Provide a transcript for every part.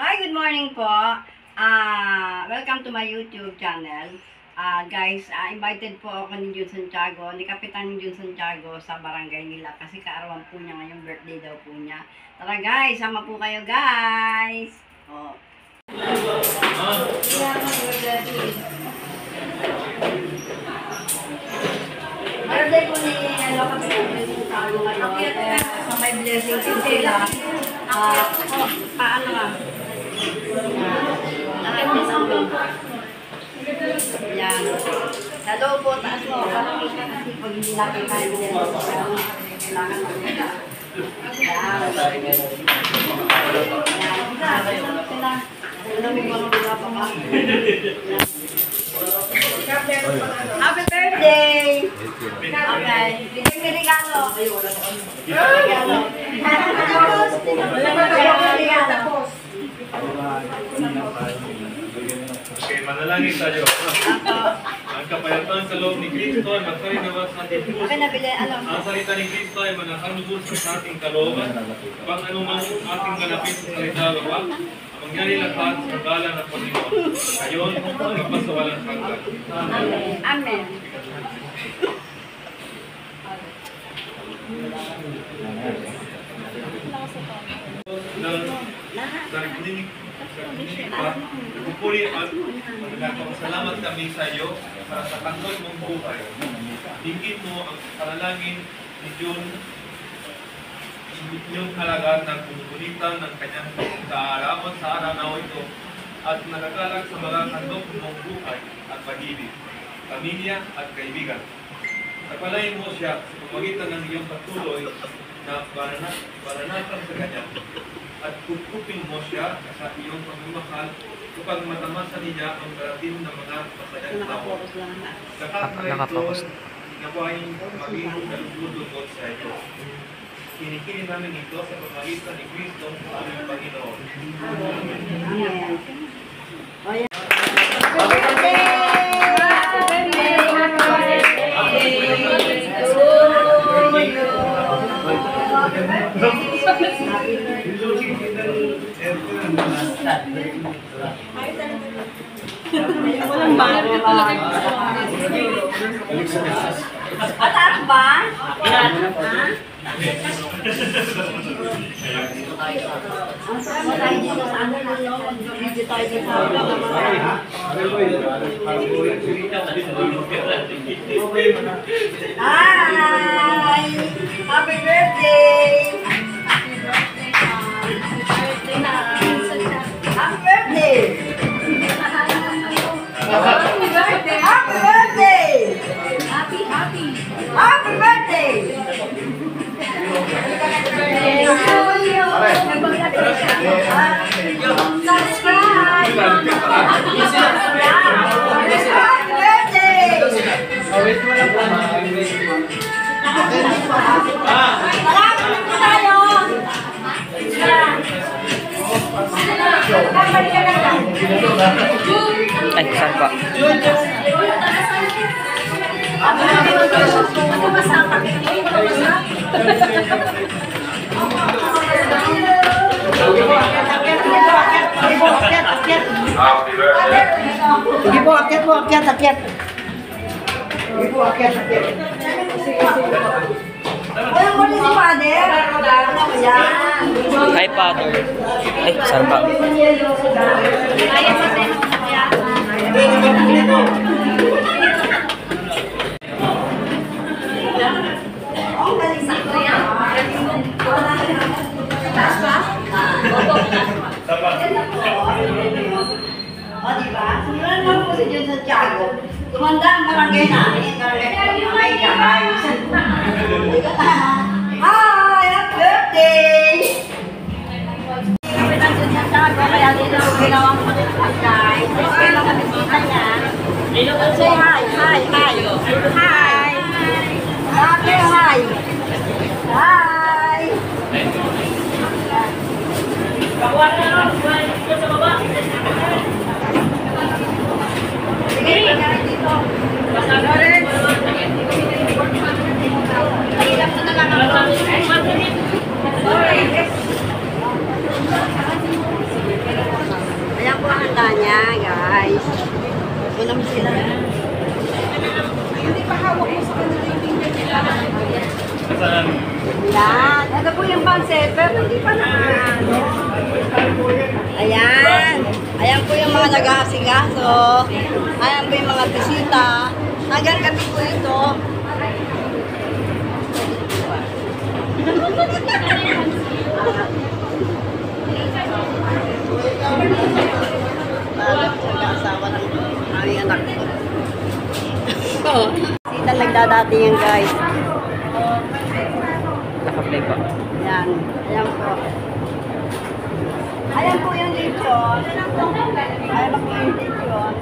Hi, good morning po. Welcome to my YouTube channel. Guys, invited po ako ni Jun Santiago, ni Kapitan Jun Santiago sa barangay nila kasi kaarawan po niya ngayong birthday daw po niya. Tara guys, sama po kayo guys. Oh. Birthday po ni Kapitan Jun Santiago ngayon. Sa may blessing po sila. Paano nga? Yan. Sa loob po, taas mo. Para kita kasi pag hindi natin tayo din. Kailangan mo nila. Yan. Sila. May mga wala pa ba? Happy birthday! Okay. Bigyan may regalo. Regalo. Okay, manalangin tayo. Ang kapayapaan sa loob ni Kristo ay magkarinawas sa ating puso. Ang salita ni Kristo ay manakalubos sa ating kalooban. Pang anumang ating malapit sa salita gawa, mangyari lahat sa ngalan ng Panginoon. Ngayon, hanggang sa walang hanggan. Amen. Pupuli at nagpapasalamat kami sa iyo para sa tanggol mong buhay. Hingin mo ang panalangin ni Jun inyong halaga ng pumupulitan ng kanyang kaarawan sa araw ito at nagagalang sa mga kandok mong buhay at pag-ibig, pamilya at kaibigan. Nagpalain mo siya sa pamagitan ng iyong patuloy na baranatan sa kanya at kukupin mo siya sa iyong pagmamahal upang matamasan niya ang darating ng mga masayang tao. Lahat na ito, nawain maging naluludot sa iyo. Kinikinin namin ito sa pamagitan ni Kristo ang aming Panginoon. Amen. Walang baro. Mataas ba? Hi! Happy birthday! Happy birthday! Happy birthday! Happy birthday! Happy birthday! Subscribe! Happy birthday! Maraming po tayo! Ay, saan pa? Sige po, akyat po, akyat. Sige po, akyat. Walang muli si Father. Yan. Hi, Father. Ay, saan pa? Kaya sa tayo ng kaya. Oh, galing sa kuya. Taas ba? O, diba? Simulan naman po si Jun Santiago. Tumanda ang barangay namin. Barangay guys. Hi! Happy birthday! Kapitan Jun Santiago, kaya dito ginawa ko guys. Kaya lang kami kita niya. Say hi! Hi! Hi! Hi! Happy hi! Hi! Kawan na lang! Sa baba! Sige, pagkain dito. Basta galing! Kahilap na lang ako. Sorry! bisita niya, guys. Unang sila. Ayan. Ito po yung pancit, pero hindi pa na. Ayan. Ayan po yung mga nag-aasikaso. Ayan po yung mga bisita. Hanggang gabi po ito. Nag-asawa ng aming anak ko. Sita nagdadati yan, guys. Naka-play po. Ayan. Ayan po. Ayan po yung lechon. Ayan po yung lechon.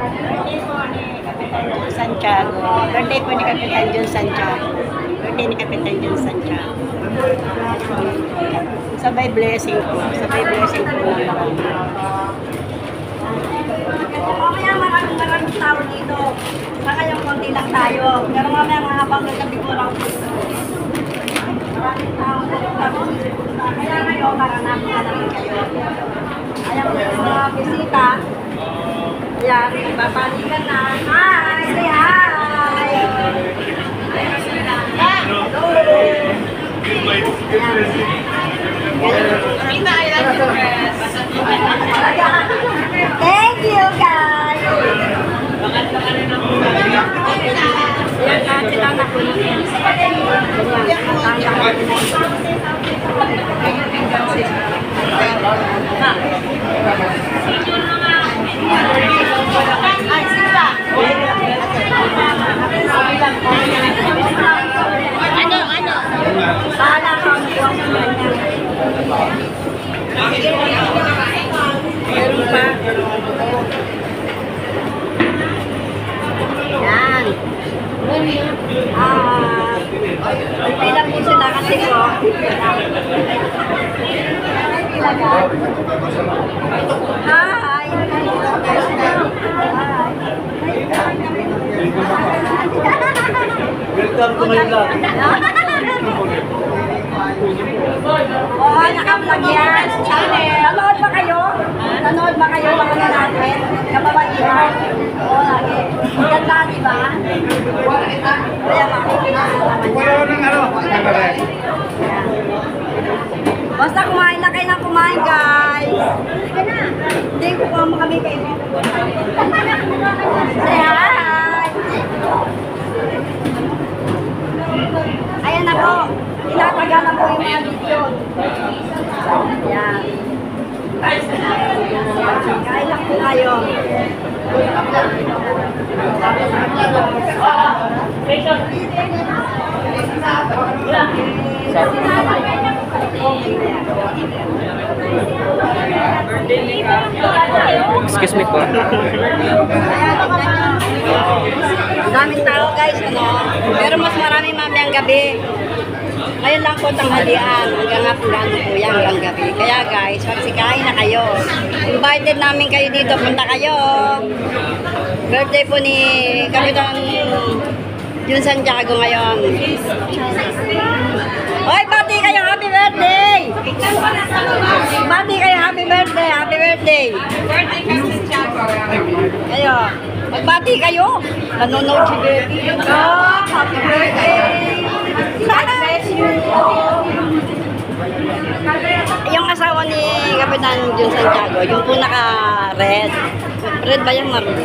Birthday po ni Kapitan John Santiago. Birthday po ni Kapitan John Santiago. Birthday ni Kapitan John Santiago. Sabay blessing po. Sabay blessing po ng marami. Mamaya maraming tao dito. Saka yung konti lang tayo. Pero mamaya habang gabi ko lang. Maraming tao. Kaya ngayon, maranap na namin kayo. Ayan po yung mga bisita. Ayan, babalikan na. Hi! Say hi! Thank you, guys! Bahala ka ang buwan sa kanya. Meron pa. Yan. Pila po sila kasi po. Hi! Welcome to my vlog. Oo, naka-vlog yan. Nanood ba kayo? Nanood ba kayo? Baka na natin. Kababaihan. Oo, lagi. Ganda, di ba? Kaya makikita naman yan. Basta kumain na kayo ng kumain, guys. Sige na. Hindi ko kami kayo. Say hi! Ayan na po. Tinataga na po yung mga video. Ayan. Kain lang po kayo. Excuse me po. Daming tao, guys, ano? Pero mas marami mamayang gabi. Ngayon lang po tanghalian, hanggang hapunan po yan, hanggang gabi. Kaya guys, magsikain na kayo. Invited namin kayo dito, punta kayo. Birthday po ni Kapitan John Santiago ngayon. Hoy, pati kayo, happy birthday! Pati kayo, happy birthday, happy birthday! Kayo, magbati kayo. Nanonood si baby. Oh, happy birthday! God bless you! Yung asawa ni Kapitan John Santiago, yung po naka-red. Red ba yung maroon?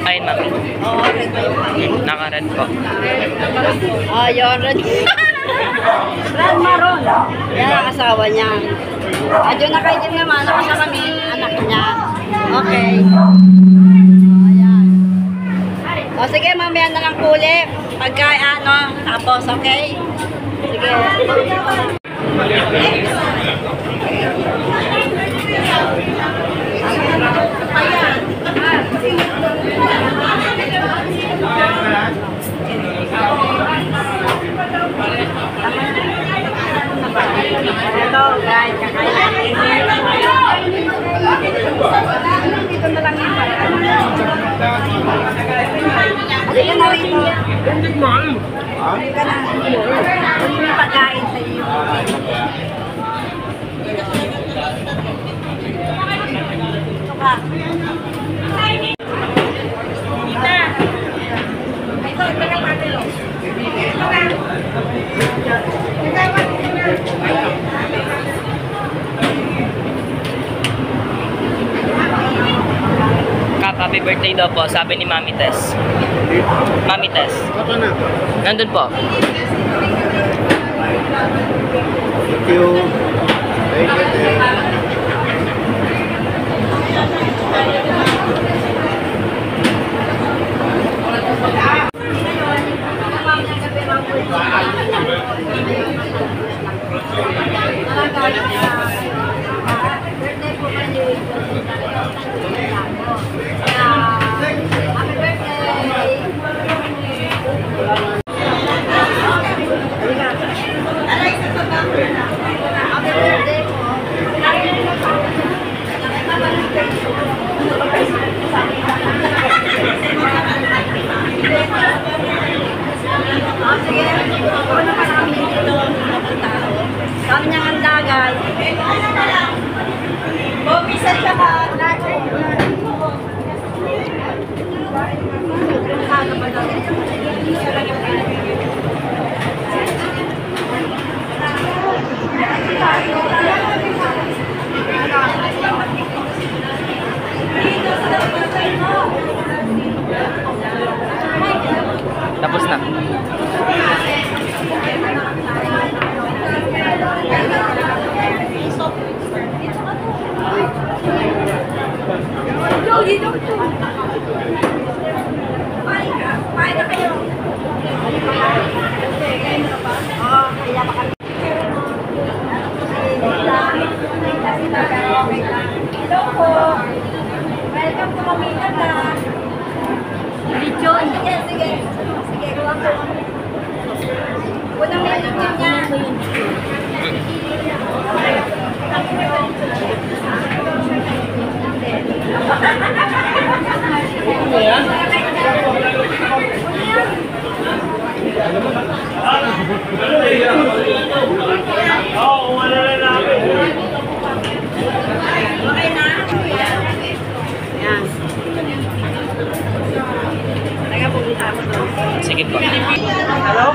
Ayun, ma'am. Oo, red ba yung maroon? Naka-red po. Oh, yung red. Red maroon. Yan ang asawa niya. At yung nakaitim naman, nakasama kami, anak niya. Okay. Ayan. O sige, mamaya na lang puli. Pagka ano, tapos, okay? Sige. Ito, guys, kakain. Dito na lang yung para. Halika na rito. Halika na. Ano yung pagkain sa iyo? Kap, happy birthday daw po, sabi ni Mami Tess. Mami Tess. Nandun po. Thank you. Thank you. Birthday po ba ni Happy birthday! Happy birthday po! Sige, ako na pa namin dito ng tao. Sabi niya ang dagay. Bobisa siya ka. Tapos na. Hello po. Welcome to Manila na. Lechon. Sige, sige. Sige, gawa ko. Unang may lechon niya. Okay na? Yan. Taga pumunta ako doon. Sige po. Hello?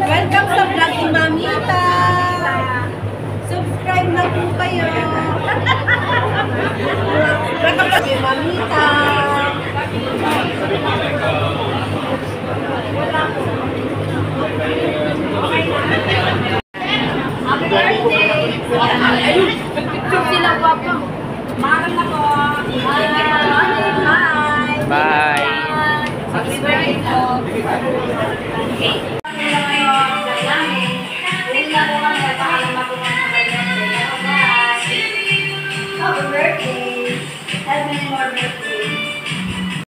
Welcome sa vlog ni Mamita. Subscribe na po kayo. Welcome sa ni Mamita. Happy birthday! Ayun! Picture sila po ako. Makan na po. Bye! Bye. Happy birthday po. Okay.